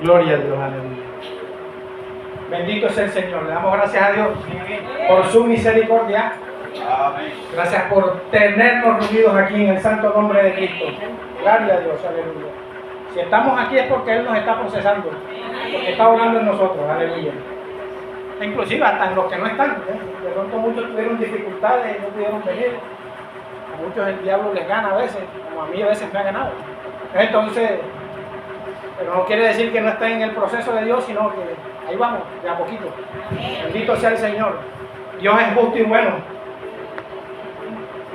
Gloria a Dios, aleluya. Bendito es el Señor. Le damos gracias a Dios por su misericordia. Amén. Gracias por tenernos reunidos aquí en el santo nombre de Cristo. Gloria a Dios, aleluya. Si estamos aquí es porque Él nos está procesando, porque está orando en nosotros, aleluya. E inclusive hasta en los que no están, de pronto muchos tuvieron dificultades y no pudieron venir. A muchos el diablo les gana a veces, como a mí a veces me ha ganado. Entonces, pero no quiere decir que no estén en el proceso de Dios, sino que ahí vamos, de a poquito. Bendito sea el Señor. Dios es justo y bueno.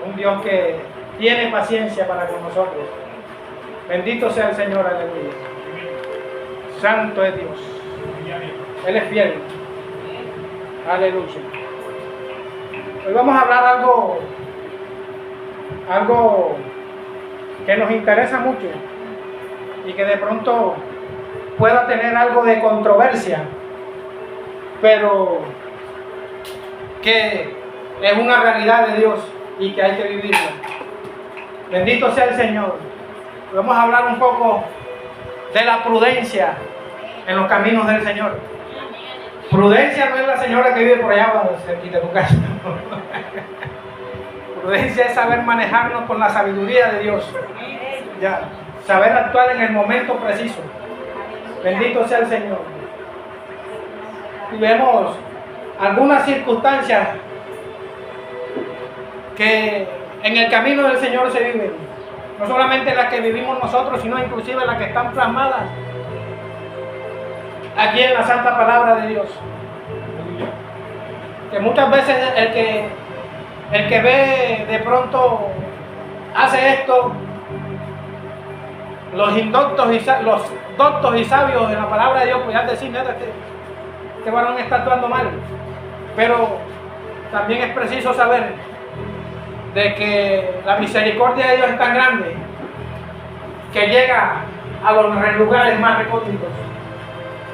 Un Dios que tiene paciencia para con nosotros. Bendito sea el Señor, aleluya. Santo es Dios. Él es fiel. Aleluya. Hoy vamos a hablar algo que nos interesa mucho y que de pronto pueda tener algo de controversia, pero que es una realidad de Dios y que hay que vivirla. Bendito sea el Señor. Vamos a hablar un poco de la prudencia en los caminos del Señor. Prudencia no es la señora que vive por allá cerquita de tu casa. Prudencia es saber manejarnos con la sabiduría de Dios. Ya, saber actuar en el momento preciso. Bendito sea el Señor. Y vemos algunas circunstancias que en el camino del Señor se viven. No solamente las que vivimos nosotros, sino inclusive las que están plasmadas aquí en la santa palabra de Dios. Que muchas veces el que ve de pronto hace esto, los doctos y sabios en la palabra de Dios podrían decir, nada, este varón está actuando mal. Pero también es preciso saber de que la misericordia de Dios es tan grande que llega a los lugares más recónditos.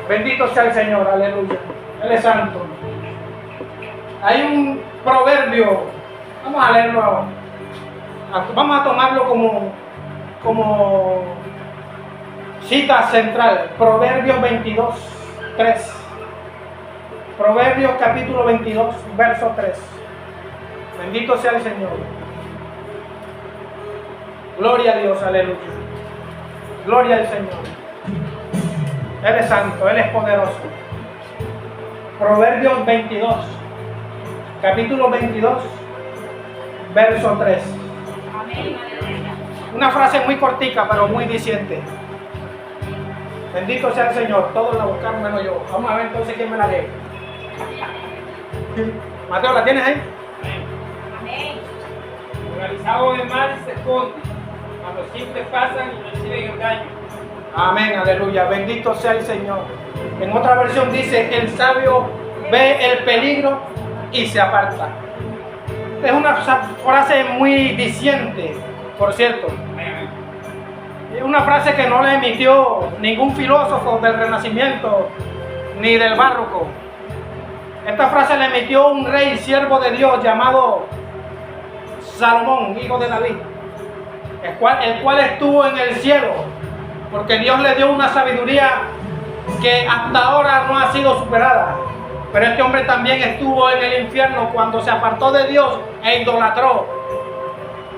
Bendito sea el Señor, aleluya. Él es santo. Hay un proverbio, vamos a leerlo ahora. Vamos a tomarlo como cita central. Proverbios 22:3. Proverbios capítulo 22, verso 3. Bendito sea el Señor. Gloria a Dios, aleluya. Gloria al Señor. Él es santo, Él es poderoso. Proverbios 22, capítulo 22, verso 3. Una frase muy cortica, pero muy diciente. Bendito sea el Señor. Todos la buscaron menos yo. Vamos a ver entonces quién me la lee. Mateo, ¿la tienes ahí? Amén. Organizado de mal se esconde, cuando los simples pasan y reciben el daño. Amén, aleluya. Bendito sea el Señor. En otra versión dice, el sabio ve el peligro y se aparta. Es una frase muy diciente, por cierto. Es una frase que no la emitió ningún filósofo del Renacimiento ni del Barroco. Esta frase la emitió un rey siervo de Dios llamado Salomón, hijo de David, el cual estuvo en el cielo, porque Dios le dio una sabiduría que hasta ahora no ha sido superada. Pero este hombre también estuvo en el infierno cuando se apartó de Dios e idolatró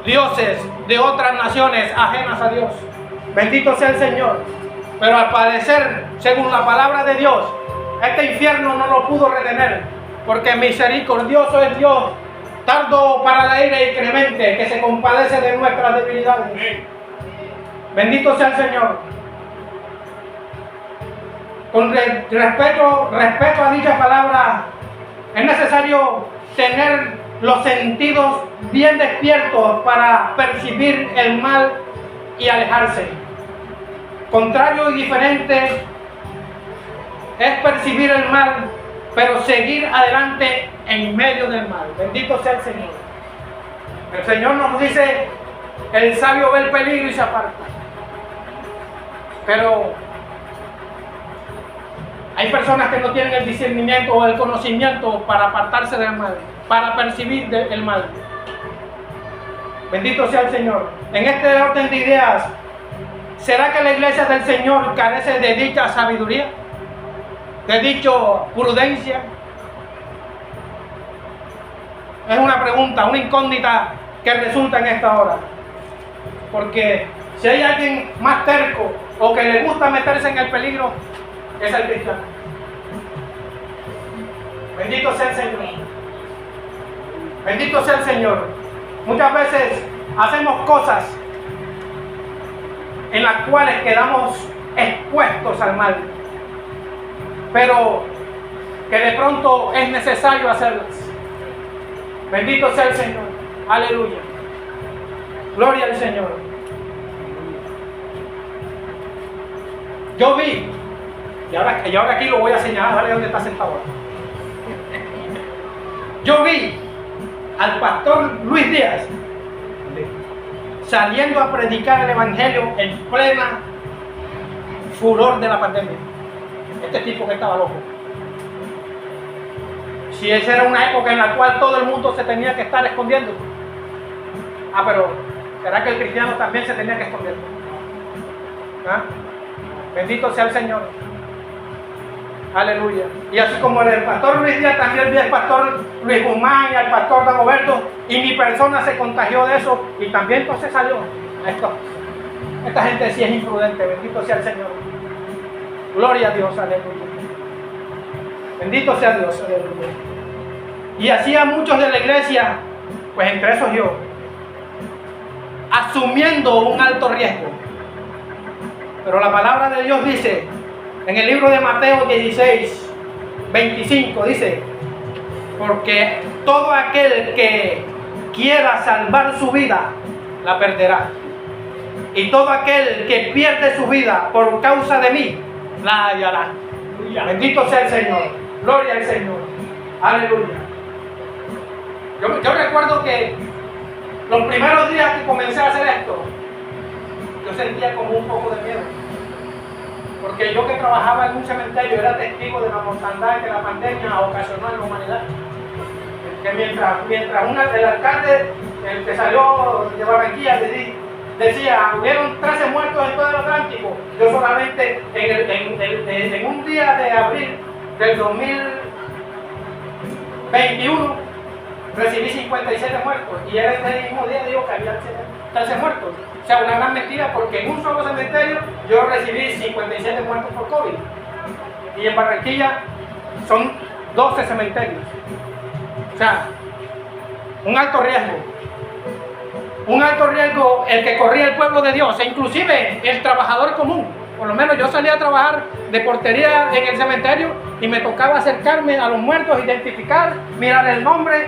dioses de otras naciones ajenas a Dios. Bendito sea el Señor. Pero al parecer, según la palabra de Dios, este infierno no lo pudo retener, porque misericordioso es Dios, tardo para la ira y clemente, que se compadece de nuestras debilidades. Bendito sea el Señor. Con respeto a dicha palabra, es necesario tener los sentidos bien despiertos para percibir el mal y alejarse. Contrario y diferente es percibir el mal, pero seguir adelante en medio del mal. Bendito sea el Señor. El Señor nos dice, el sabio ve el peligro y se aparta. Pero hay personas que no tienen el discernimiento o el conocimiento para apartarse del mal, para percibir el mal. Bendito sea el Señor. En este orden de ideas, ¿Será que la iglesia del Señor carece de dicha sabiduría? ¿De dicho prudencia? Es una pregunta, una incógnita que resulta en esta hora. Porque si hay alguien más terco o que le gusta meterse en el peligro, es el cristiano. Bendito sea el Señor. Bendito sea el Señor. Muchas veces hacemos cosas en las cuales quedamos expuestos al mal, pero que de pronto es necesario hacerlas. Bendito sea el Señor. Aleluya. Gloria al Señor. Yo vi, y ahora aquí lo voy a señalar, dale dónde está sentado. Yo vi al pastor Luis Díaz saliendo a predicar el evangelio en plena furor de la pandemia. Este tipo que estaba loco. Si esa era una época en la cual todo el mundo se tenía que estar escondiendo. Pero ¿será que el cristiano también se tenía que esconder? ¿Ah? Bendito sea el Señor. Aleluya. Y así como el pastor Luis Díaz, también vi al pastor Luis Guzmán y al pastor Dagoberto, y mi persona se contagió de eso y también entonces salió. Esta gente sí es imprudente. Bendito sea el Señor. Gloria a Dios. Aleluya. Bendito sea Dios. Aleluya. Y así a muchos de la iglesia, pues entre esos yo, asumiendo un alto riesgo. Pero la palabra de Dios dice en el libro de Mateo 16, 25, dice: porque todo aquel que quiera salvar su vida, la perderá. Y todo aquel que pierde su vida por causa de mí, la hallará. Bendito sea el Señor. Gloria al Señor. Aleluya. Yo recuerdo que los primeros días que comencé a hacer esto, yo sentía como un poco de miedo. Porque yo que trabajaba en un cementerio era testigo de la mortandad que la pandemia ocasionó en la humanidad. Que mientras el alcalde, el que salió de Barranquilla, decía, hubieron 13 muertos en todo el Atlántico, yo solamente en un día de abril del 2021 recibí 57 muertos, y él ese mismo día dijo que había 13 muertos. O sea, una gran mentira, porque en un solo cementerio yo recibí 57 muertos por COVID. Y en Barranquilla son 12 cementerios. O sea, un alto riesgo. Un alto riesgo el que corría el pueblo de Dios, e inclusive el trabajador común. Por lo menos yo salía a trabajar de portería en el cementerio y me tocaba acercarme a los muertos, identificar, mirar el nombre,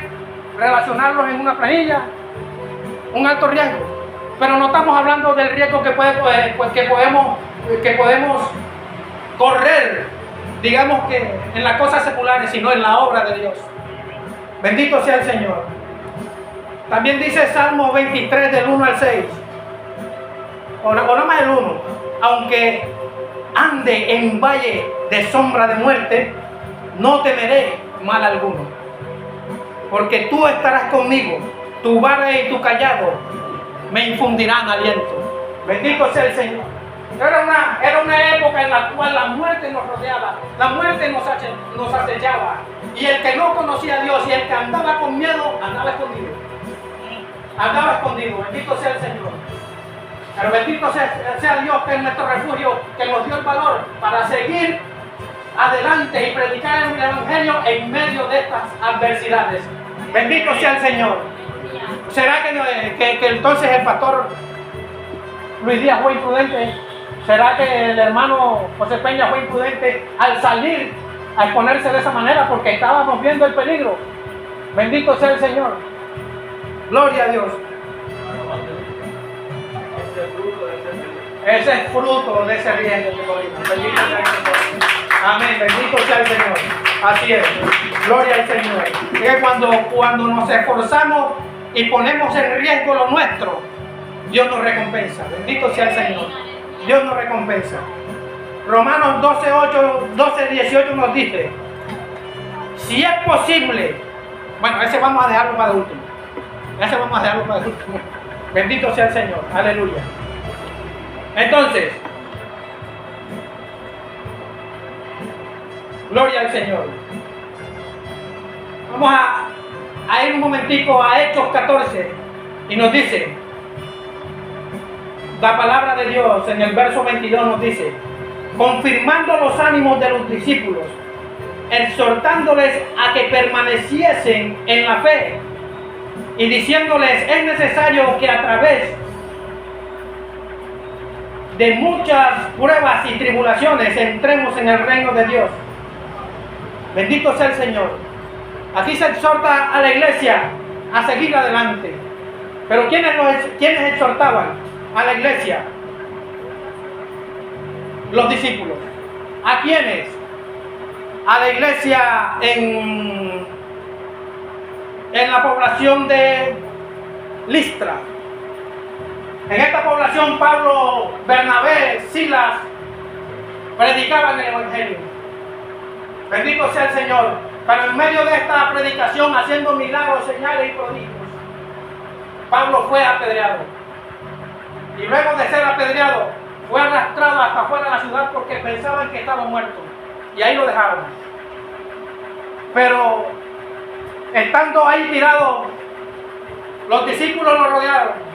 relacionarlos en una planilla. Un alto riesgo. Pero no estamos hablando del riesgo que podemos correr, digamos que en las cosas seculares, sino en la obra de Dios. Bendito sea el Señor. También dice Salmo 23 del 1 al 6. O no más el 1. Aunque ande en valle de sombra de muerte, no temeré mal alguno. Porque tú estarás conmigo, tu vara y tu callado me infundirán aliento. Bendito sea el Señor. Era una época en la cual la muerte nos rodeaba, la muerte nos acechaba. Y el que no conocía a Dios y el que andaba con miedo, andaba escondido. Andaba escondido. Bendito sea el Señor. Pero bendito sea Dios, que es nuestro refugio, que nos dio el valor para seguir adelante y predicar el evangelio en medio de estas adversidades. Bendito sea el Señor. ¿Será que entonces el pastor Luis Díaz fue imprudente? ¿Será que el hermano José Peña fue imprudente al salir a exponerse de esa manera porque estábamos viendo el peligro? Bendito sea el Señor. Gloria a Dios. Ese es fruto de ese riesgo que corrimos. Bendito sea el Señor. Amén. Bendito sea el Señor. Así es. Gloria al Señor. Es cuando nos esforzamos y ponemos en riesgo lo nuestro, Dios nos recompensa. Bendito sea el Señor. Dios nos recompensa. Romanos 12:18 nos dice: si es posible, bueno, ese vamos a dejarlo para el último. Bendito sea el Señor. Aleluya. Entonces, gloria al Señor. Vamos a ir un momentico a Hechos 14 y nos dice, la palabra de Dios en el verso 22 nos dice, confirmando los ánimos de los discípulos, exhortándoles a que permaneciesen en la fe y diciéndoles, es necesario que a través de muchas pruebas y tribulaciones entremos en el reino de Dios. Bendito sea el Señor. Aquí se exhorta a la iglesia a seguir adelante. Pero ¿quiénes exhortaban a la iglesia? Los discípulos. ¿A quiénes? A la iglesia en la población de Listra. En esta población Pablo, Bernabé, Silas predicaban el evangelio. Bendito sea el Señor. Pero en medio de esta predicación, haciendo milagros, señales y prodigios, Pablo fue apedreado. Y luego de ser apedreado, fue arrastrado hasta afuera de la ciudad porque pensaban que estaba muerto. Y ahí lo dejaron. Pero estando ahí tirado, los discípulos lo rodearon.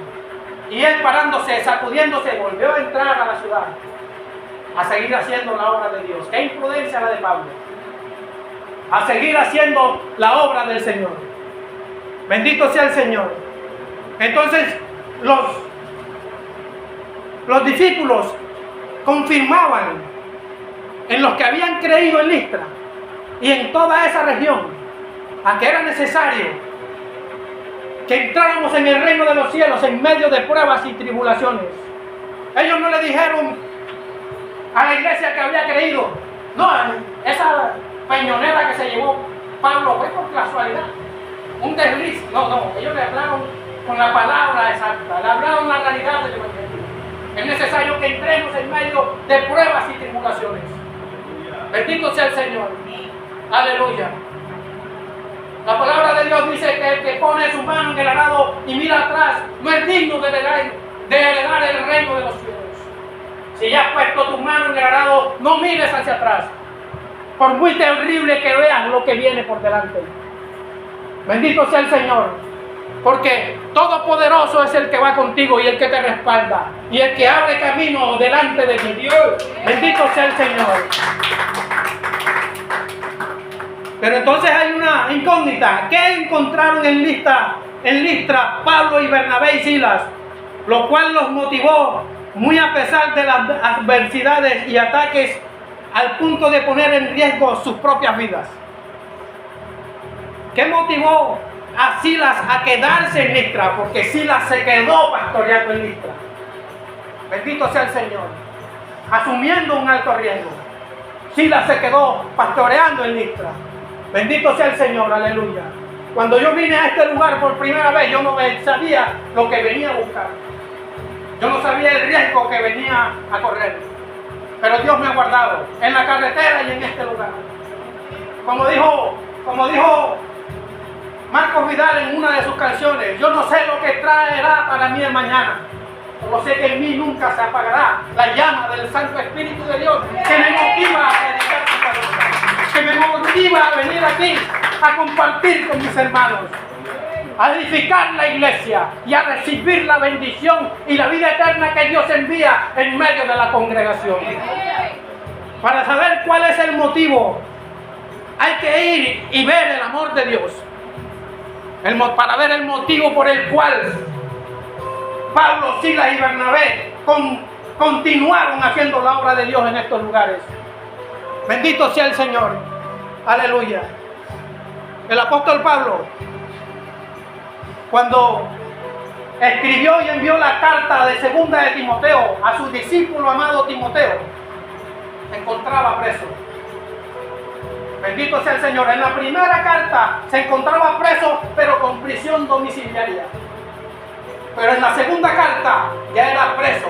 Y él parándose, sacudiéndose, volvió a entrar a la ciudad a seguir haciendo la obra de Dios. Qué imprudencia la de Pablo. A seguir haciendo la obra del Señor. Bendito sea el Señor. Entonces los discípulos confirmaban en los que habían creído en Listra y en toda esa región a que era necesario que entráramos en el reino de los cielos en medio de pruebas y tribulaciones. Ellos no le dijeron a la iglesia que había creído, no, esa peñonera que se llevó Pablo fue por casualidad, un desliz. No, ellos le hablaron con la palabra exacta, le hablaron la realidad del evangelio. Es necesario que entremos en medio de pruebas y tribulaciones. Bendito sea el Señor. Aleluya. La palabra de Dios dice que el que pone su mano en el arado y mira atrás no es digno de heredar el reino de los cielos. Si ya has puesto tu mano en el arado, no mires hacia atrás, por muy terrible que veas lo que viene por delante. Bendito sea el Señor, porque todopoderoso es el que va contigo y el que te respalda y el que abre camino delante de ti. Dios, bendito sea el Señor. Pero entonces hay una incógnita. ¿Qué encontraron en Listra Pablo y Bernabé y Silas? Lo cual los motivó muy a pesar de las adversidades y ataques al punto de poner en riesgo sus propias vidas. ¿Qué motivó a Silas a quedarse en Listra? Porque Silas se quedó pastoreando en Listra. Bendito sea el Señor. Asumiendo un alto riesgo. Silas se quedó pastoreando en Listra. Bendito sea el Señor, aleluya. Cuando yo vine a este lugar por primera vez, yo no sabía lo que venía a buscar. Yo no sabía el riesgo que venía a correr. Pero Dios me ha guardado en la carretera y en este lugar. Como dijo Marcos Vidal en una de sus canciones, yo no sé lo que traerá para mí el mañana. Pero sé que en mí nunca se apagará la llama del Santo Espíritu de Dios que me motiva a predicar su palabra, que me motiva a venir aquí a compartir con mis hermanos, a edificar la iglesia y a recibir la bendición y la vida eterna que Dios envía en medio de la congregación. Para saber cuál es el motivo, hay que ir y ver el amor de Dios, para ver el motivo por el cual Pablo, Silas y Bernabé continuaron haciendo la obra de Dios en estos lugares. Bendito sea el Señor. Aleluya. El apóstol Pablo, cuando escribió y envió la carta de segunda de Timoteo a su discípulo amado Timoteo, se encontraba preso. Bendito sea el Señor. En la primera carta se encontraba preso, pero con prisión domiciliaria. Pero en la segunda carta ya era preso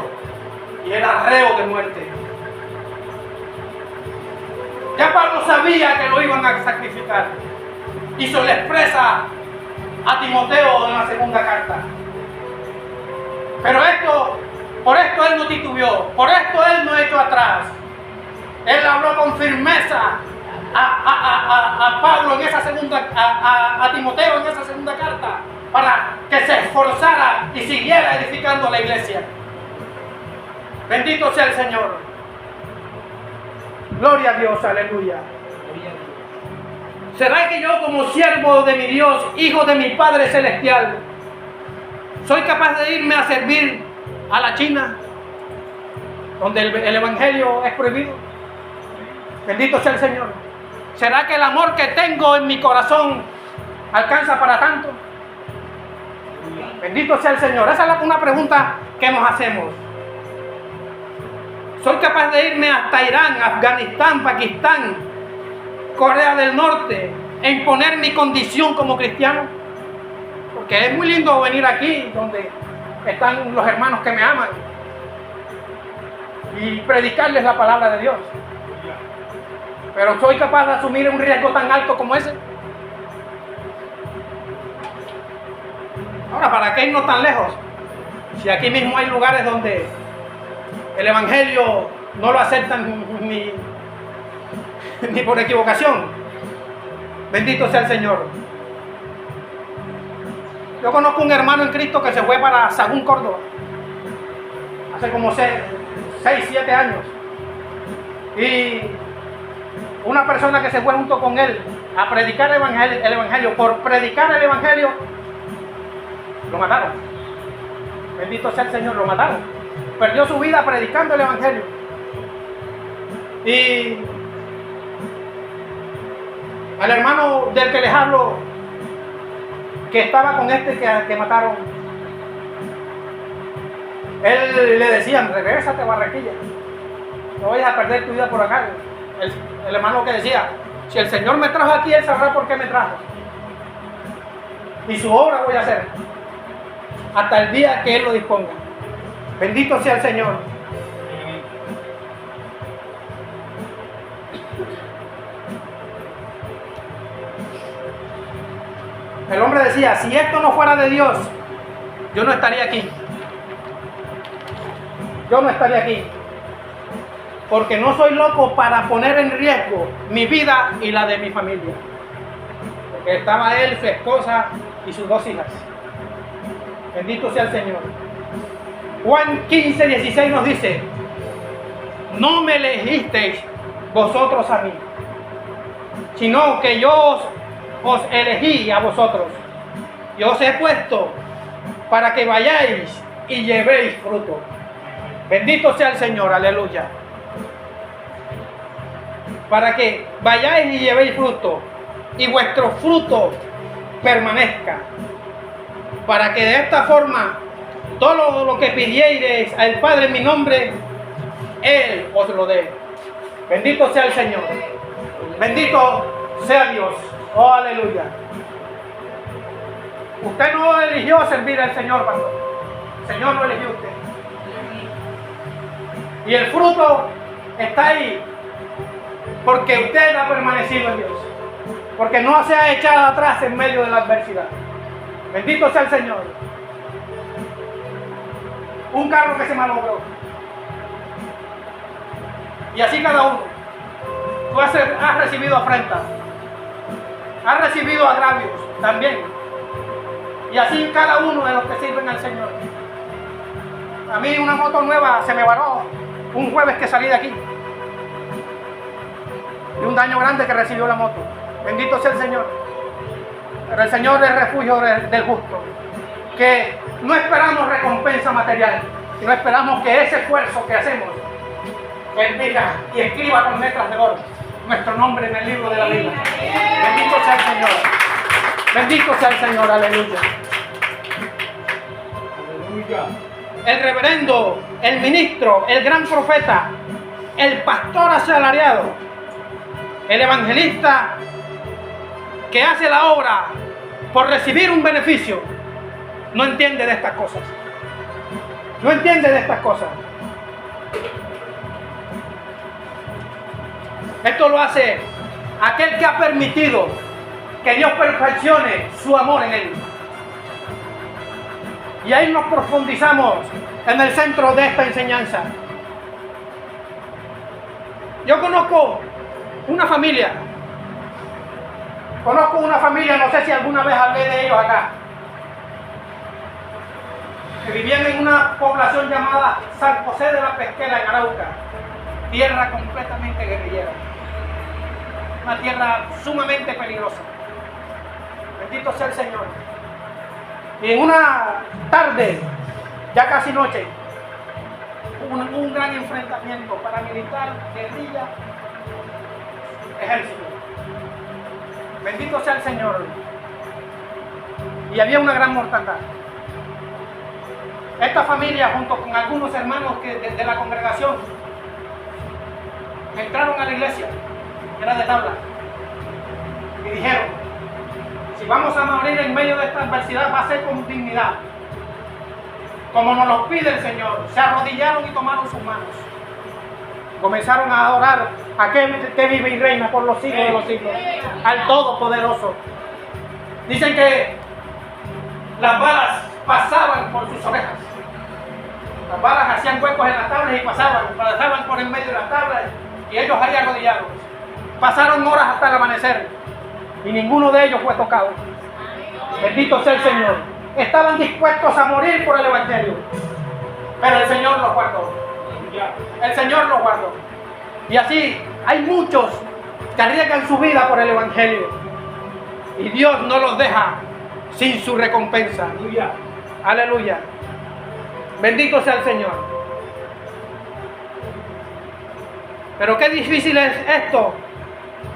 y era reo de muerte. Ya Pablo sabía que lo iban a sacrificar y se le expresa a Timoteo en la segunda carta. Pero esto Por esto Él no titubeó, por esto Él no echó atrás. Él habló con firmeza a Pablo en esa segunda, a Timoteo en esa segunda carta, para que se esforzara y siguiera edificando la iglesia. Bendito sea el Señor. Gloria a Dios, aleluya. ¿Será que yo, como siervo de mi Dios, hijo de mi Padre Celestial, soy capaz de irme a servir a la China, donde el Evangelio es prohibido? Bendito sea el Señor. ¿Será que el amor que tengo en mi corazón alcanza para tanto? Bendito sea el Señor. Esa es una pregunta que nos hacemos. ¿Soy capaz de irme hasta Irán, Afganistán, Pakistán, Corea del Norte, e imponer mi condición como cristiano? Porque es muy lindo venir aquí, donde están los hermanos que me aman, y predicarles la palabra de Dios. Pero ¿soy capaz de asumir un riesgo tan alto como ese? Ahora, ¿para qué irnos tan lejos? Si aquí mismo hay lugares donde el Evangelio no lo aceptan ni por equivocación. Bendito sea el Señor. Yo conozco un hermano en Cristo que se fue para Sagún, Córdoba, hace como 6, 7 años. Y una persona que se fue junto con él a predicar el Evangelio, por predicar el Evangelio, lo mataron. Bendito sea el Señor, lo mataron. Perdió su vida predicando el Evangelio. Y al hermano del que les hablo, que estaba con este que mataron, él le decían: regrésate, Barranquilla, no vayas a perder tu vida por acá. El hermano que decía: si el Señor me trajo aquí, Él sabrá por qué me trajo, y su obra voy a hacer hasta el día que Él lo disponga. Bendito sea el Señor. El hombre decía: si esto no fuera de Dios, yo no estaría aquí. Yo no estaría aquí. Porque no soy loco para poner en riesgo mi vida y la de mi familia. Porque estaba él, su esposa y sus 2 hijas. Bendito sea el Señor. Juan 15, 16 nos dice: no me elegisteis vosotros a mí, sino que yo os elegí a vosotros. Yo os he puesto para que vayáis y llevéis fruto. Bendito sea el Señor, aleluya. Para que vayáis y llevéis fruto, y vuestro fruto permanezca, para que de esta forma todo lo que pidiereis al Padre en mi nombre, Él os lo dé. Bendito sea el Señor. Bendito sea Dios. Oh, aleluya. Usted no eligió servir al Señor, pastor. El Señor lo eligió usted. Y el fruto está ahí porque usted ha permanecido en Dios, porque no se ha echado atrás en medio de la adversidad. Bendito sea el Señor. Un carro que se malogró, y así cada uno. Tú has recibido afrentas, has recibido agravios también, y así cada uno de los que sirven al Señor. A mí una moto nueva se me varó un jueves que salí de aquí, y un daño grande que recibió la moto. Bendito sea el Señor. Pero el Señor es refugio del justo, que no esperamos recompensa material, sino esperamos que ese esfuerzo que hacemos, Él diga y escriba con letras de oro nuestro nombre en el libro de la vida. Bendito sea el Señor. Bendito sea el Señor, aleluya. Aleluya. El reverendo, el ministro, el gran profeta, el pastor asalariado, el evangelista que hace la obra por recibir un beneficio, no entiende de estas cosas. No entiende de estas cosas. Esto lo hace aquel que ha permitido que Dios perfeccione su amor en él. Y ahí nos profundizamos en el centro de esta enseñanza. Yo conozco una familia, no sé si alguna vez hablé de ellos acá, que vivían en una población llamada San José de la Pesquera, en Arauca, tierra completamente guerrillera, una tierra sumamente peligrosa. Bendito sea el Señor. Y en una tarde, ya casi noche, hubo un gran enfrentamiento paramilitar, guerrilla, ejército. Bendito sea el Señor. Y había una gran mortandad. Esta familia, junto con algunos hermanos de la congregación, entraron a la iglesia, que era de tabla, y dijeron: si vamos a morir en medio de esta adversidad, va a ser con dignidad, como nos lo pide el Señor. Se arrodillaron y tomaron sus manos. Comenzaron a adorar a aquel que vive y reina por los siglos de los siglos, al Todopoderoso. Dicen que las balas pasaban por sus orejas. Las balas hacían huecos en las tablas y pasaban por en medio de las tablas, y ellos ahí arrodillados. Pasaron horas hasta el amanecer y ninguno de ellos fue tocado. Bendito sea el Señor. Estaban dispuestos a morir por el Evangelio, pero el Señor los guardó. El Señor los guardó. Y así hay muchos que arriesgan su vida por el Evangelio, y Dios no los deja sin su recompensa. Aleluya. Aleluya. Bendito sea el Señor. Pero qué difícil es esto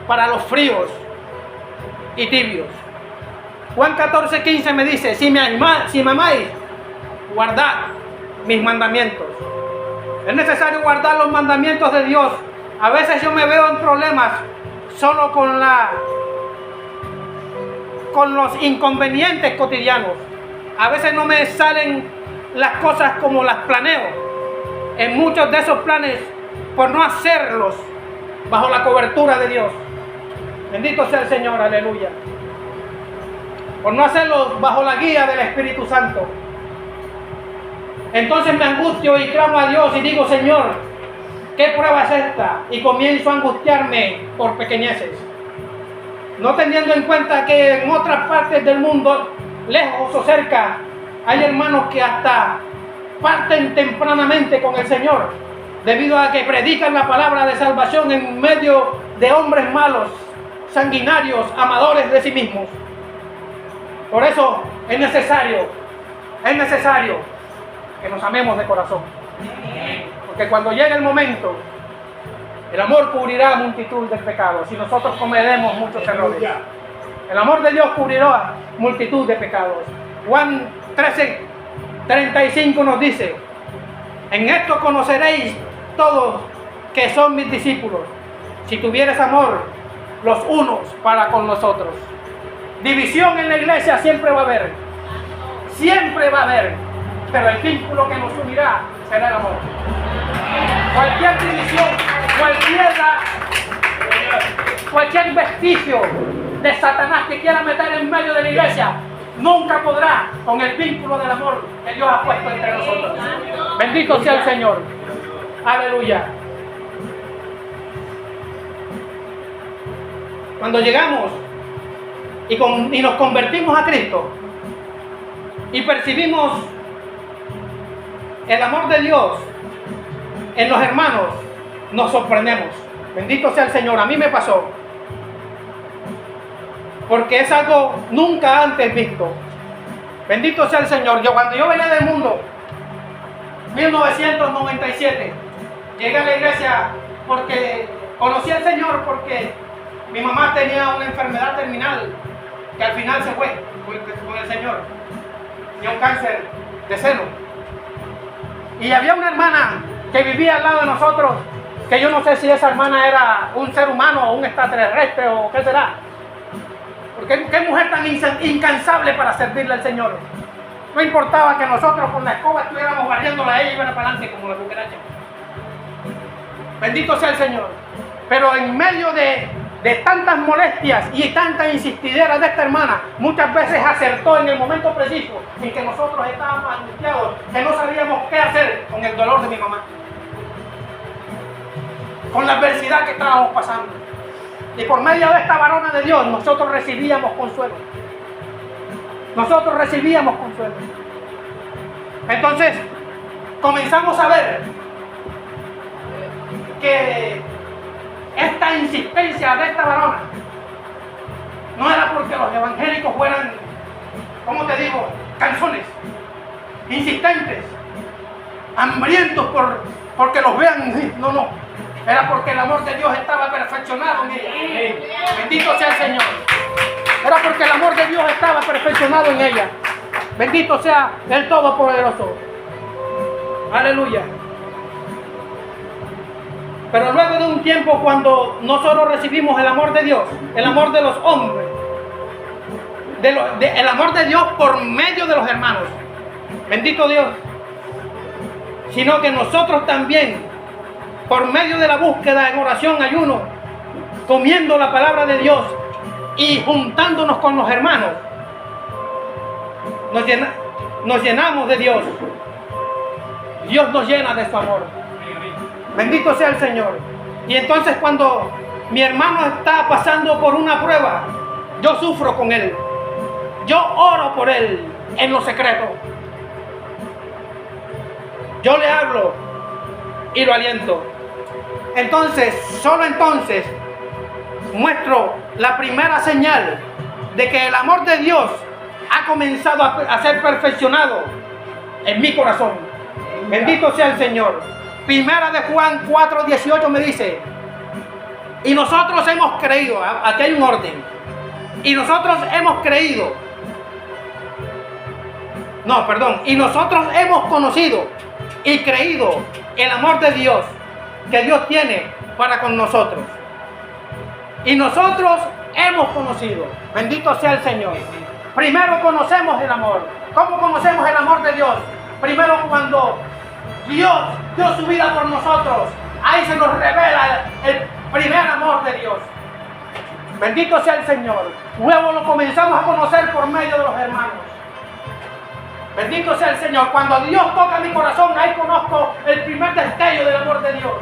para los fríos y tibios. Juan 14:15 me dice: si me amáis, guardad mis mandamientos. Es necesario guardar los mandamientos de Dios. A veces yo me veo en problemas solo con los inconvenientes cotidianos. A veces no me salen las cosas como las planeo. En muchos de esos planes, por no hacerlos bajo la cobertura de Dios. Bendito sea el Señor, aleluya. Por no hacerlos bajo la guía del Espíritu Santo. Entonces me angustio y clamo a Dios y digo: Señor, ¿qué prueba es esta? Y comienzo a angustiarme por pequeñeces, no teniendo en cuenta que en otras partes del mundo, lejos o cerca, hay hermanos que hasta parten tempranamente con el Señor, debido a que predican la palabra de salvación en medio de hombres malos, sanguinarios, amadores de sí mismos. Por eso es necesario que nos amemos de corazón. Porque cuando llegue el momento, el amor cubrirá multitud de pecados, y nosotros cometeremos muchos errores. El amor de Dios cubrirá multitud de pecados. Juan 13:35 nos dice: en esto conoceréis todos que son mis discípulos, si tuvieres amor los unos para con los otros. División en la iglesia siempre va a haber, pero el vínculo que nos unirá será el amor. Cualquier división, cualquier vestigio de Satanás que quiera meter en medio de la iglesia nunca podrá con el vínculo del amor que Dios ha puesto entre nosotros. Bendito sea el Señor. Aleluya. Cuando llegamos y nos convertimos a Cristo y percibimos el amor de Dios en los hermanos, nos sorprendemos. Bendito sea el Señor. A mí me pasó, porque es algo nunca antes visto. Bendito sea el Señor. Cuando yo venía del mundo, 1997, llegué a la iglesia porque conocí al Señor, porque mi mamá tenía una enfermedad terminal que al final se fue con el Señor. Tenía un cáncer de seno. Y había una hermana que vivía al lado de nosotros, que yo no sé si esa hermana era un ser humano o un extraterrestre o qué será. Porque qué mujer tan incansable para servirle al Señor. No importaba que nosotros con la escoba estuviéramos barriéndola a ella y iban para adelante como la cucaracha. Bendito sea el Señor. Pero en medio de de tantas molestias y tantas insistideras de esta hermana, muchas veces acertó en el momento preciso en que nosotros estábamos angustiados, que no sabíamos qué hacer con el dolor de mi mamá, con la adversidad que estábamos pasando. Y por medio de esta varona de Dios, nosotros recibíamos consuelo. Nosotros recibíamos consuelo. Entonces, comenzamos a ver que esta insistencia de esta varona no era porque los evangélicos fueran, ¿cómo te digo?, canzones, insistentes, hambrientos porque los vean. No, era porque el amor de Dios estaba perfeccionado en ella. Bendito sea el Señor. Era porque el amor de Dios estaba perfeccionado en ella. Bendito sea el Todopoderoso. Aleluya. Pero luego de un tiempo, cuando nosotros recibimos el amor de Dios, el amor de los hombres, el amor de Dios por medio de los hermanos, bendito Dios, sino que nosotros también, por medio de la búsqueda en oración, ayuno, comiendo la palabra de Dios y juntándonos con los hermanos, nos llenamos de Dios. Dios nos llena de su amor. Bendito sea el Señor. Y entonces, cuando mi hermano está pasando por una prueba, yo sufro con él. Yo oro por él en lo secreto. Yo le hablo y lo aliento. Entonces, solo entonces muestro la primera señal de que el amor de Dios ha comenzado a ser perfeccionado en mi corazón. Bendito sea el Señor. Primera de Juan 4:18 me dice: y nosotros hemos creído, aquí hay un orden, y nosotros hemos creído, y nosotros hemos conocido y creído el amor de Dios que Dios tiene para con nosotros. Y nosotros hemos conocido. Bendito sea el Señor. Primero conocemos el amor. ¿Cómo conocemos el amor de Dios? Primero, cuando Dios dio su vida por nosotros. Ahí se nos revela el primer amor de Dios. Bendito sea el Señor. Luego lo comenzamos a conocer por medio de los hermanos. Bendito sea el Señor. Cuando Dios toca mi corazón, ahí conozco el primer destello del amor de Dios.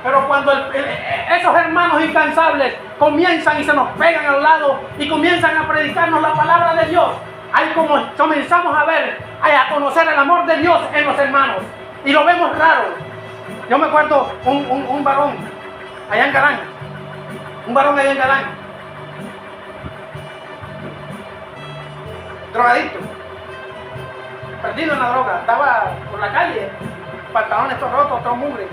Pero cuando esos hermanos incansables comienzan y se nos pegan al lado y comienzan a predicarnos la palabra de Dios, ahí comenzamos a ver, a conocer el amor de Dios en los hermanos. Y lo vemos raro. Yo me acuerdo un varón allá en Galán. Drogadicto. Perdido en la droga. Estaba por la calle. Pantalones todos rotos, todo mugre.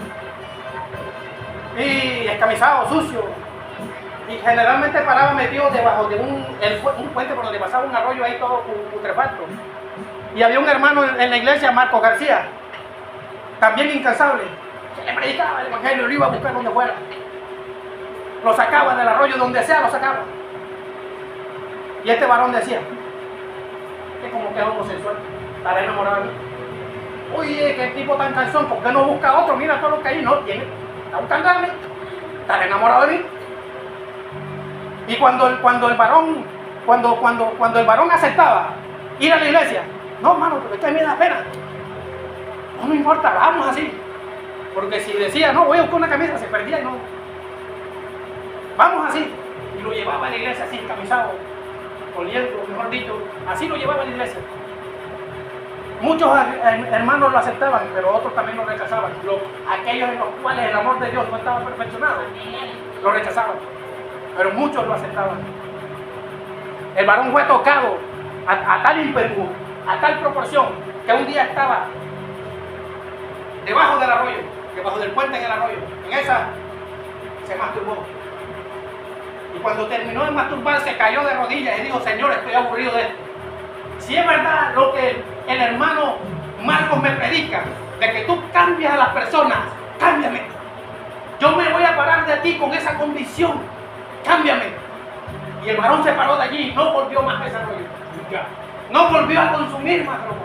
Y escamisado, sucio. Y generalmente paraba metido debajo de un puente por donde pasaba un arroyo ahí todo putrefacto. Y había un hermano en la iglesia, Marcos García, también incansable, que le predicaba el evangelio, lo iba a buscar donde fuera. Lo sacaba del arroyo, donde sea lo sacaba. Y este varón decía, que como que es homosexual, estará enamorado de mí. Oye, qué tipo tan cansón, ¿por qué no busca otro? Mira todo lo que hay, no tiene. Está buscando a mí, estará enamorado de mí. Y cuando el varón aceptaba ir a la iglesia, no, hermano, pero es que a mí me da pena. No me importa, vamos así. Porque si decía, no, voy a buscar una camisa, se perdía y no. Vamos así. Y lo llevaba a la iglesia así, camisado, oliendo, mejor dicho, así lo llevaba a la iglesia. Muchos hermanos lo aceptaban, pero otros también lo rechazaban. Aquellos en los cuales el amor de Dios no estaba perfeccionado, lo rechazaban. Pero muchos lo aceptaban. El varón fue tocado a tal ímpetu, a tal proporción, que un día estaba debajo del arroyo, debajo del puente en el arroyo. En esa se masturbó. Y cuando terminó de masturbarse, cayó de rodillas y dijo: Señor, estoy aburrido de esto. Si es verdad lo que el hermano Marcos me predica, de que tú cambias a las personas, cámbiame. Yo me voy a parar de ti con esa convicción. Cámbiame. Y el varón se paró de allí y no volvió más a ese arroyo. No volvió a consumir más droga.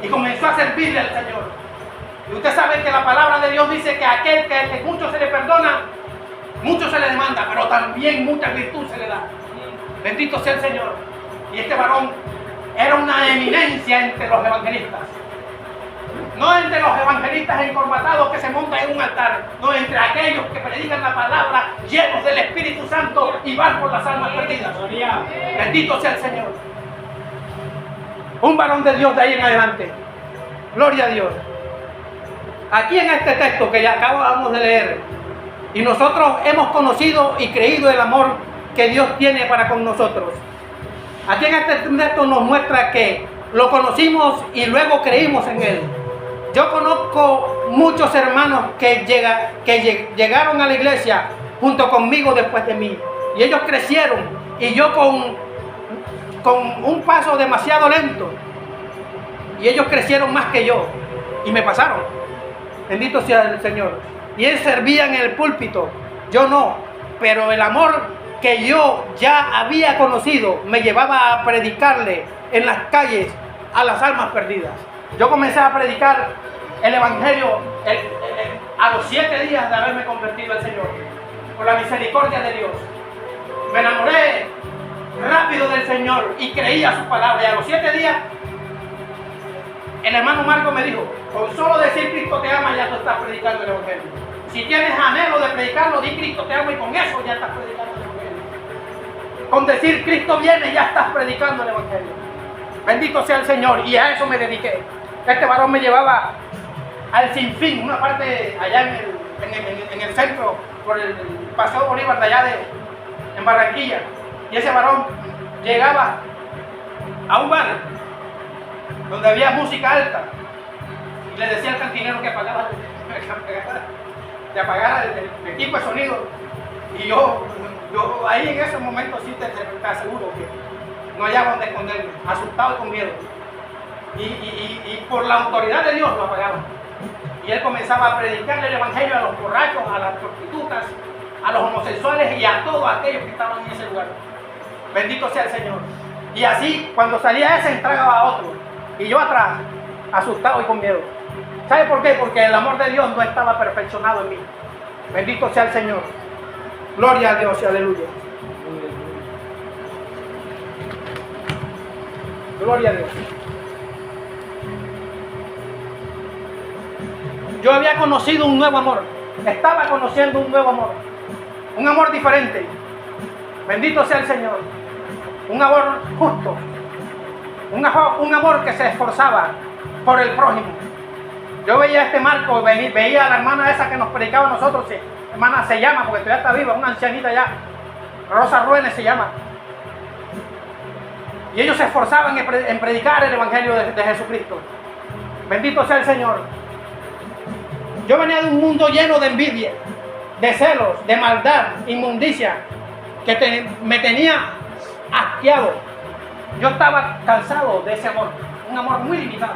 Y comenzó a servirle al Señor. Y usted sabe que la palabra de Dios dice que aquel que mucho se le perdona, Mucho se le demanda, pero también mucha virtud se le da. Bendito sea el Señor. Y este varón era una eminencia entre los evangelistas. No entre los evangelistas encorbatados que se montan en un altar, no, entre aquellos que predican la palabra llenos del Espíritu Santo y van por las almas perdidas. Bendito sea el Señor. Un varón de Dios de ahí en adelante. Gloria a Dios. Aquí en este texto que ya acabamos de leer, y nosotros hemos conocido y creído el amor que Dios tiene para con nosotros. Aquí en este texto nos muestra que lo conocimos y luego creímos en Él. Yo conozco muchos hermanos que llegaron a la iglesia junto conmigo después de mí. Y ellos crecieron. Y yo con un paso demasiado lento. Y ellos crecieron más que yo. Y me pasaron. Bendito sea el Señor. Y Él servía en el púlpito. Yo no. Pero el amor que yo ya había conocido me llevaba a predicarle en las calles a las almas perdidas. Yo comencé a predicar el Evangelio a los 7 días de haberme convertido al Señor, por la misericordia de Dios. Me enamoré rápido del Señor y creía su palabra. Y a los 7 días, el hermano Marco me dijo, con solo decir Cristo te ama, ya tú estás predicando el Evangelio. Si tienes anhelo de predicarlo, di Cristo te ama y con eso ya estás predicando el Evangelio. Con decir Cristo viene, ya estás predicando el Evangelio. Bendito sea el Señor, y a eso me dediqué. Este varón me llevaba al Sinfín, una parte allá en el centro, por el Paseo Bolívar de allá en Barranquilla. Y ese varón llegaba a un bar donde había música alta y le decía al cantinero que apagara el equipo de sonido. Y yo ahí en ese momento sí te aseguro que no hallaba donde esconderme, asustado y con miedo. Y por la autoridad de Dios lo apagaban. Y él comenzaba a predicarle el Evangelio a los borrachos, a las prostitutas, a los homosexuales y a todos aquellos que estaban en ese lugar. Bendito sea el Señor. Y así, cuando salía ese, entraba a otro. Y yo atrás, asustado y con miedo. ¿Sabe por qué? Porque el amor de Dios no estaba perfeccionado en mí. Bendito sea el Señor. Gloria a Dios y aleluya. Gloria a Dios. Yo había conocido un nuevo amor. Estaba conociendo un nuevo amor. Un amor diferente. Bendito sea el Señor. Un amor justo. Un amor que se esforzaba por el prójimo. Yo veía a este Marco, veía a la hermana esa que nos predicaba a nosotros. Hermana se llama, porque todavía está viva, una ancianita ya. Rosa Ruénes se llama. Y ellos se esforzaban en predicar el Evangelio de Jesucristo. Bendito sea el Señor. Yo venía de un mundo lleno de envidia, de celos, de maldad, inmundicia, que me tenía asqueado. Yo estaba cansado de ese amor, un amor muy limitado.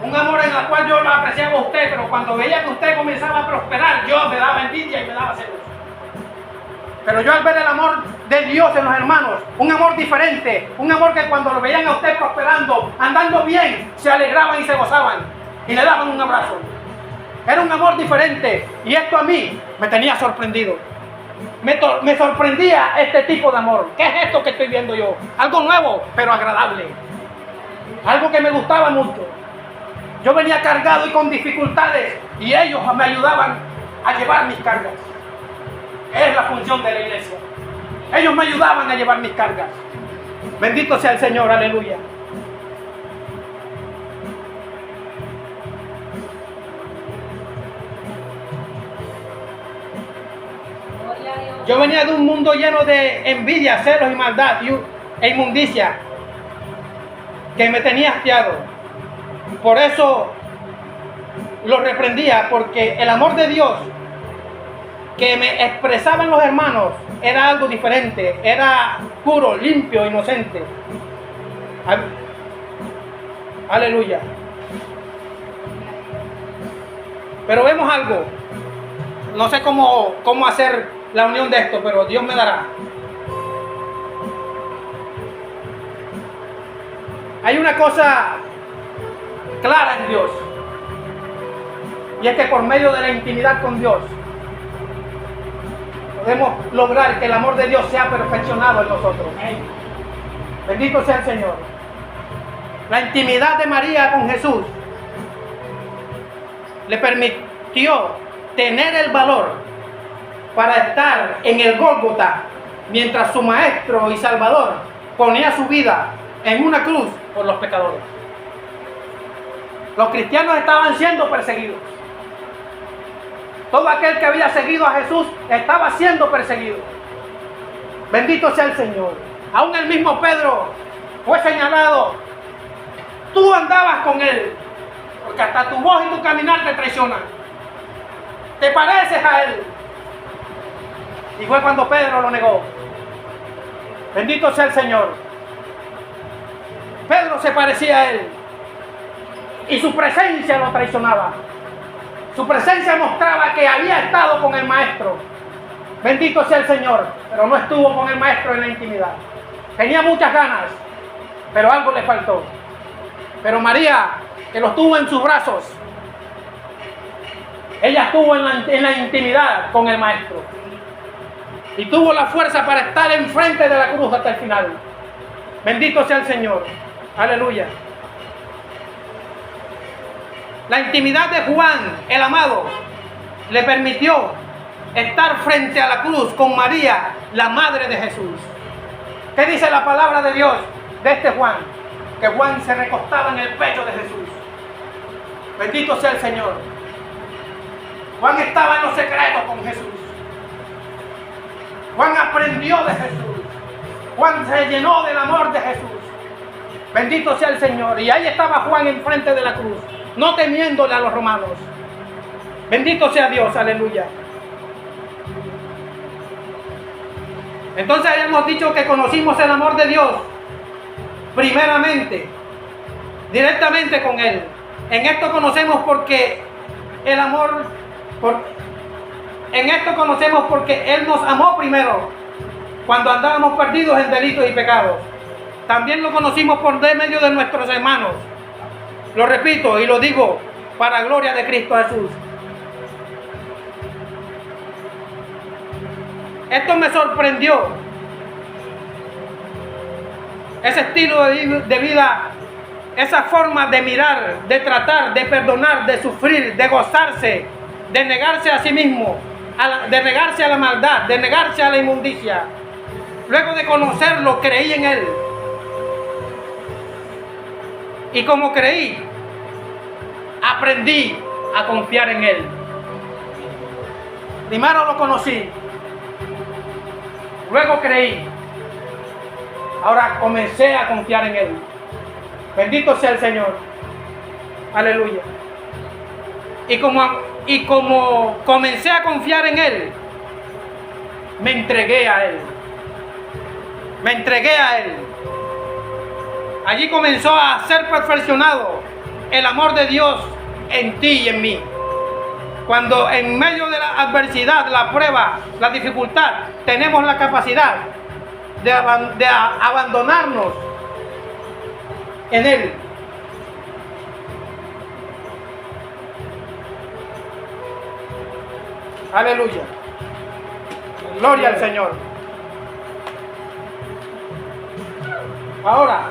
Un amor en el cual yo lo apreciaba a usted, pero cuando veía que usted comenzaba a prosperar, yo me daba envidia y me daba celos. Pero yo al ver el amor de Dios en los hermanos, un amor diferente, un amor que cuando lo veían a usted prosperando, andando bien, se alegraban y se gozaban y le daban un abrazo. Era un amor diferente y esto a mí me tenía sorprendido. Me sorprendía este tipo de amor. ¿Qué es esto que estoy viendo yo? Algo nuevo, pero agradable. Algo que me gustaba mucho. Yo venía cargado y con dificultades y ellos me ayudaban a llevar mis cargas. Es la función de la iglesia. Ellos me ayudaban a llevar mis cargas. Bendito sea el Señor, aleluya. Yo venía de un mundo lleno de envidia, celos y maldad e inmundicia que me tenía hastiado. Por eso lo reprendía, porque el amor de Dios que me expresaban los hermanos era algo diferente, era puro, limpio, inocente. Aleluya. Pero vemos algo. No sé cómo hacer la unión de esto, pero Dios me dará. Hay una cosa clara en Dios, y es que por medio de la intimidad con Dios, podemos lograr que el amor de Dios sea perfeccionado en nosotros. Bendito sea el Señor. La intimidad de María con Jesús le permitió tener el valor para estar en el Gólgota mientras su Maestro y Salvador ponía su vida en una cruz por los pecadores. Los cristianos estaban siendo perseguidos. Todo aquel que había seguido a Jesús estaba siendo perseguido. Bendito sea el Señor. Aún el mismo Pedro fue señalado. Tú andabas con él, porque hasta tu voz y tu caminar te traicionan. Te pareces a él. Y fue cuando Pedro lo negó. Bendito sea el Señor. Pedro se parecía a él. Y su presencia lo traicionaba. Su presencia mostraba que había estado con el Maestro. Bendito sea el Señor. Pero no estuvo con el Maestro en la intimidad. Tenía muchas ganas, pero algo le faltó. Pero María, que lo tuvo en sus brazos, ella estuvo en la intimidad con el Maestro. Y tuvo la fuerza para estar enfrente de la cruz hasta el final. Bendito sea el Señor. Aleluya. La intimidad de Juan, el amado, le permitió estar frente a la cruz con María, la madre de Jesús. ¿Qué dice la palabra de Dios de este Juan? Que Juan se recostaba en el pecho de Jesús. Bendito sea el Señor. Juan estaba en los secretos con Jesús. Juan aprendió de Jesús. Juan se llenó del amor de Jesús. Bendito sea el Señor. Y ahí estaba Juan enfrente de la cruz, no temiéndole a los romanos. Bendito sea Dios, aleluya. Entonces hemos dicho que conocimos el amor de Dios primeramente, directamente con Él. En esto conocemos porque el amor, en esto conocemos porque Él nos amó primero, cuando andábamos perdidos en delitos y pecados. También lo conocimos por medio de nuestros hermanos. Lo repito y lo digo para gloria de Cristo Jesús. Esto me sorprendió. Ese estilo de vida, esa forma de mirar, de tratar, de perdonar, de sufrir, de gozarse, de negarse a sí mismo, de negarse a la maldad, de negarse a la inmundicia. Luego de conocerlo, creí en Él. Y como creí, aprendí a confiar en Él. Primero lo conocí, luego creí, ahora comencé a confiar en Él. Bendito sea el Señor. Aleluya. Y como comencé a confiar en Él, me entregué a Él. Me entregué a Él. Allí comenzó a ser perfeccionado el amor de Dios en ti y en mí. Cuando en medio de la adversidad, la prueba, la dificultad, tenemos la capacidad de abandonarnos en Él. Aleluya. Gloria al Señor. Ahora,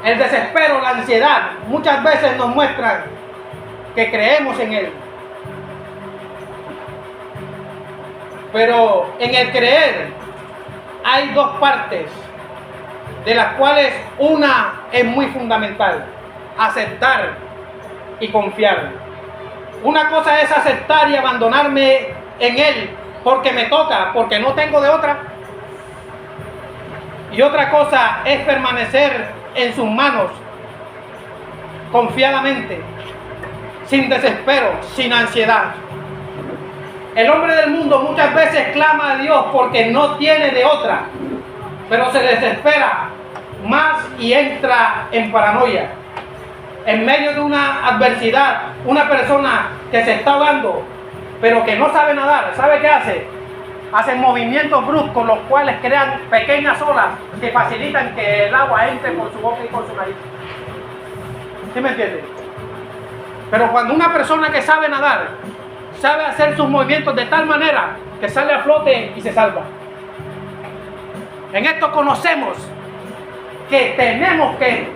el desespero, la ansiedad, muchas veces nos muestran que creemos en Él. Pero en el creer hay dos partes, de las cuales una es muy fundamental: aceptar y confiar. Una cosa es aceptar y abandonarme en Él porque me toca, porque no tengo de otra. Y otra cosa es permanecer en sus manos confiadamente, sin desespero, sin ansiedad. El hombre del mundo muchas veces clama a Dios porque no tiene de otra, pero se desespera más y entra en paranoia. En medio de una adversidad, una persona que se está ahogando, pero que no sabe nadar, ¿sabe qué hace? Hacen movimientos bruscos, los cuales crean pequeñas olas que facilitan que el agua entre por su boca y por su nariz. ¿Sí me entiende? Pero cuando una persona que sabe nadar sabe hacer sus movimientos de tal manera que sale a flote y se salva. En esto conocemos que tenemos que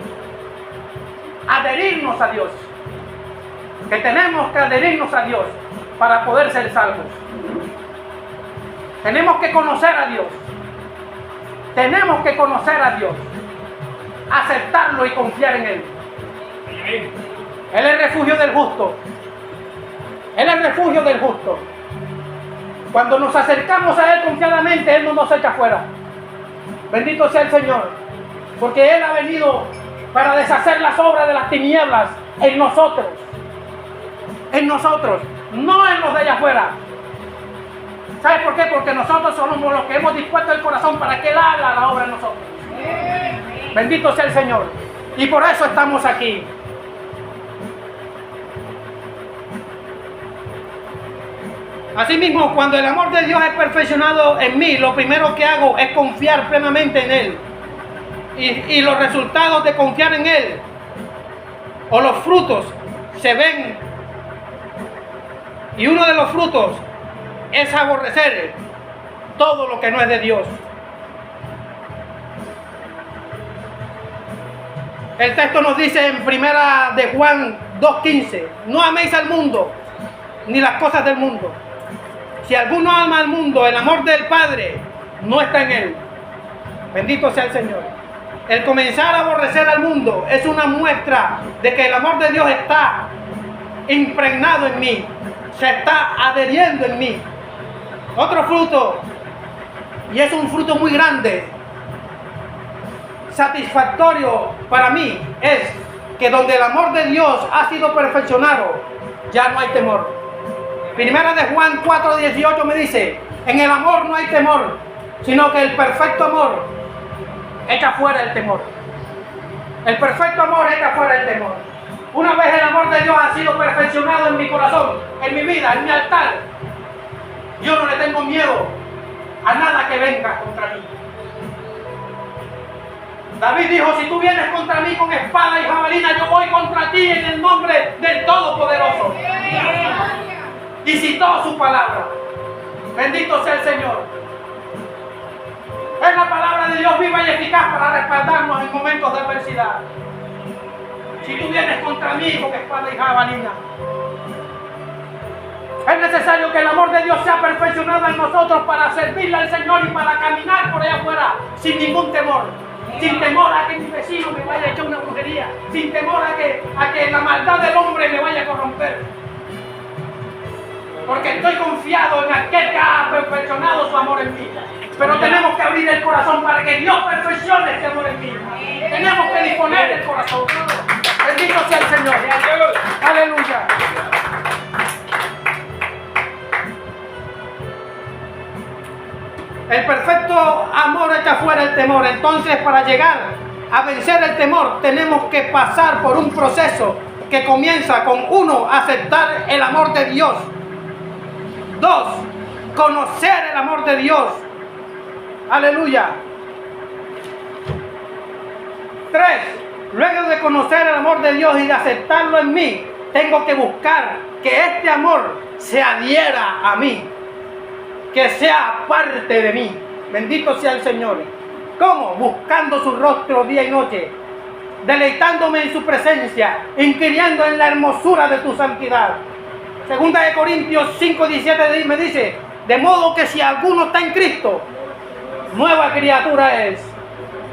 adherirnos a Dios. Que tenemos que adherirnos a Dios para poder ser salvos. Tenemos que conocer a Dios. Tenemos que conocer a Dios. Aceptarlo y confiar en Él. Él es el refugio del justo. Él es el refugio del justo. Cuando nos acercamos a Él confiadamente, Él no nos echa afuera. Bendito sea el Señor. Porque Él ha venido para deshacer las obras de las tinieblas en nosotros. En nosotros, no en los de allá afuera. ¿Sabe por qué? Porque nosotros somos los que hemos dispuesto el corazón para que Él haga la obra en nosotros. Bendito sea el Señor. Y por eso estamos aquí. Asimismo, cuando el amor de Dios es perfeccionado en mí, lo primero que hago es confiar plenamente en Él. Y los resultados de confiar en Él, o los frutos, se ven. Y uno de los frutos es aborrecer todo lo que no es de Dios. El texto nos dice en primera de Juan 2:15, no améis al mundo, ni las cosas del mundo. Si alguno ama al mundo, el amor del Padre no está en él. Bendito sea el Señor. El comenzar a aborrecer al mundo es una muestra de que el amor de Dios está impregnado en mí, se está adheriendo en mí. Otro fruto, y es un fruto muy grande, satisfactorio para mí, es que donde el amor de Dios ha sido perfeccionado, ya no hay temor. Primera de Juan 4:18 me dice, en el amor no hay temor, sino que el perfecto amor echa fuera el temor. El perfecto amor echa fuera el temor. Una vez el amor de Dios ha sido perfeccionado en mi corazón, en mi vida, en mi altar, yo no le tengo miedo a nada que venga contra mí. David dijo, si tú vienes contra mí con espada y jabalina, yo voy contra ti en el nombre del Todopoderoso. Y citó su palabra. Bendito sea el Señor. Es la palabra de Dios viva y eficaz para respaldarnos en momentos de adversidad. Si tú vienes contra mí con espada y jabalina, es necesario que el amor de Dios sea perfeccionado en nosotros para servirle al Señor y para caminar por allá afuera sin ningún temor. Sin temor a que mi vecino me vaya a echar una brujería. Sin temor a que la maldad del hombre me vaya a corromper. Porque estoy confiado en aquel que ha perfeccionado su amor en mí. Pero tenemos que abrir el corazón para que Dios perfeccione este amor en mí. Tenemos que disponer del corazón. Bendito sea el Señor. Aleluya. El perfecto amor echa fuera el temor. Entonces, para llegar a vencer el temor, tenemos que pasar por un proceso que comienza con 1, aceptar el amor de Dios. 2, conocer el amor de Dios. Aleluya. 3, luego de conocer el amor de Dios y de aceptarlo en mí, tengo que buscar que este amor se adhiera a mí, que sea parte de mí. Bendito sea el Señor. ¿Cómo? Buscando su rostro día y noche, deleitándome en su presencia, inquiriendo en la hermosura de tu santidad. Segunda de Corintios 5:17 me dice, de modo que si alguno está en Cristo, nueva criatura es.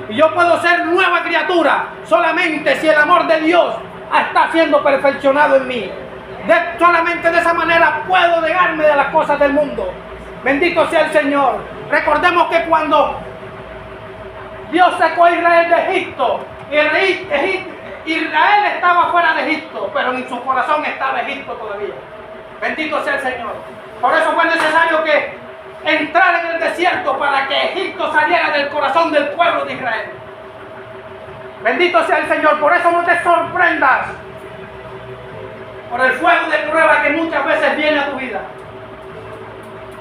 Y yo puedo ser nueva criatura solamente si el amor de Dios está siendo perfeccionado en mí. Solamente de esa manera puedo negarme de las cosas del mundo. Bendito sea el Señor. Recordemos que cuando Dios sacó a Israel de Egipto, Israel estaba fuera de Egipto, pero en su corazón estaba Egipto todavía. Bendito sea el Señor. Por eso fue necesario que entrar en el desierto para que Egipto saliera del corazón del pueblo de Israel. Bendito sea el Señor. Por eso no te sorprendas por el fuego de prueba que muchas veces viene a tu vida.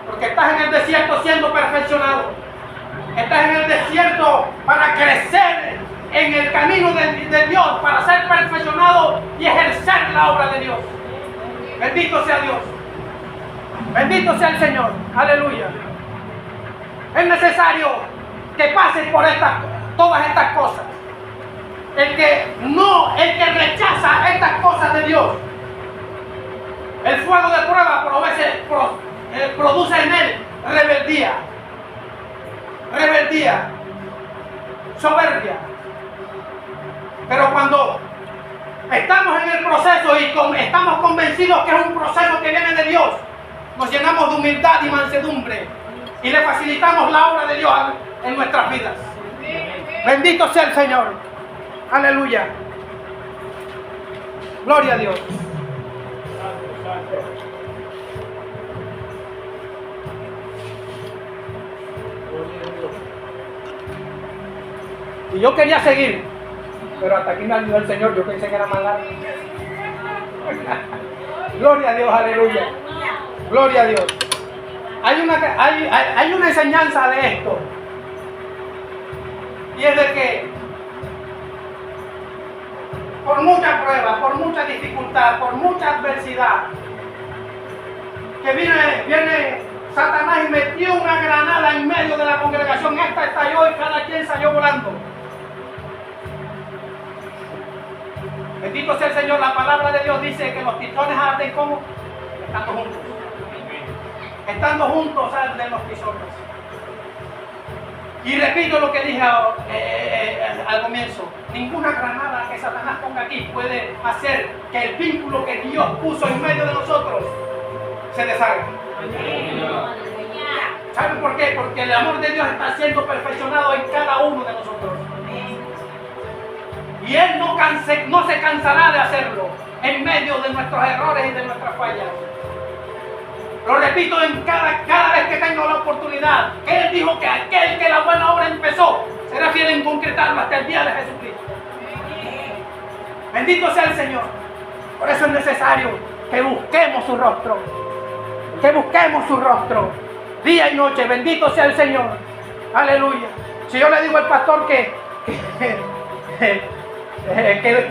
Porque estás en el desierto siendo perfeccionado. Estás en el desierto para crecer en el camino de Dios, para ser perfeccionado y ejercer la obra de Dios. Bendito sea Dios. Bendito sea el Señor. Aleluya. Es necesario que pasen por todas estas cosas. El que rechaza estas cosas de Dios, el fuego de prueba produce en él rebeldía, soberbia. Pero cuando estamos en el proceso y estamos convencidos que es un proceso que viene de Dios, nos llenamos de humildad y mansedumbre y le facilitamos la obra de Dios en nuestras vidas. Bendito sea el Señor. Aleluya. Gloria a Dios. Y yo quería seguir, pero hasta aquí me ayudó el Señor. Yo pensé que era más largo. Gloria a Dios, aleluya. Gloria a Dios. Hay una enseñanza de esto. Y es de que por mucha prueba, por mucha dificultad, por mucha adversidad, que viene Satanás y metió una granada en medio de la congregación. Esta estalló y cada quien salió volando. Bendito sea el Señor. La palabra de Dios dice que los pistones arden como estando juntos. Estando juntos arden los pistones. Y repito lo que dije al comienzo. Ninguna granada que Satanás ponga aquí puede hacer que el vínculo que Dios puso en medio de nosotros se deshaga. ¿Saben por qué? Porque el amor de Dios está siendo perfeccionado en cada uno de nosotros. Y Él no se cansará de hacerlo en medio de nuestros errores y de nuestras fallas. Lo repito en cada vez que tengo la oportunidad. Él dijo que aquel que la buena obra empezó será fiel en concretarlo hasta el día de Jesucristo. Bendito sea el Señor. Por eso es necesario que busquemos su rostro. Que busquemos su rostro. Día y noche. Bendito sea el Señor. Aleluya. Si yo le digo al pastor que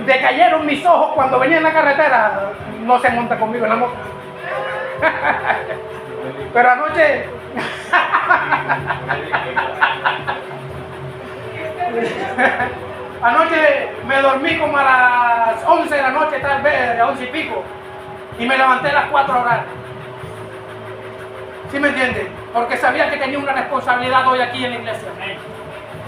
decayeron mis ojos cuando venía en la carretera, no se monta conmigo en la moto. Pero anoche me dormí como a las 11 de la noche, tal vez, a 11 y pico, y me levanté a las 4 horas. ¿Sí me entienden? Porque sabía que tenía una responsabilidad hoy aquí en la iglesia.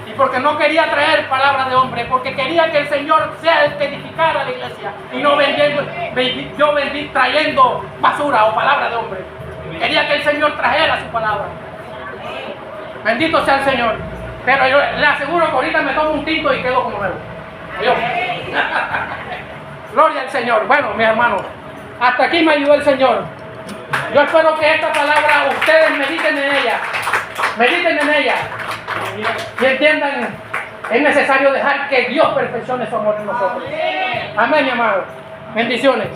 Y porque no quería traer palabra de hombre, porque quería que el Señor sea el que edificara la iglesia y no trayendo basura o palabra de hombre. Quería que el Señor trajera su palabra. Bendito sea el Señor. Pero yo le aseguro que ahorita me tomo un tinto y quedo como nuevo. Adiós. Gloria al Señor. Bueno, mis hermanos, hasta aquí me ayudó el Señor. Yo espero que esta palabra ustedes mediten en ella. Mediten en ella. Y entiendan, es necesario dejar que Dios perfeccione su amor en nosotros. Amén, mi amado. Bendiciones.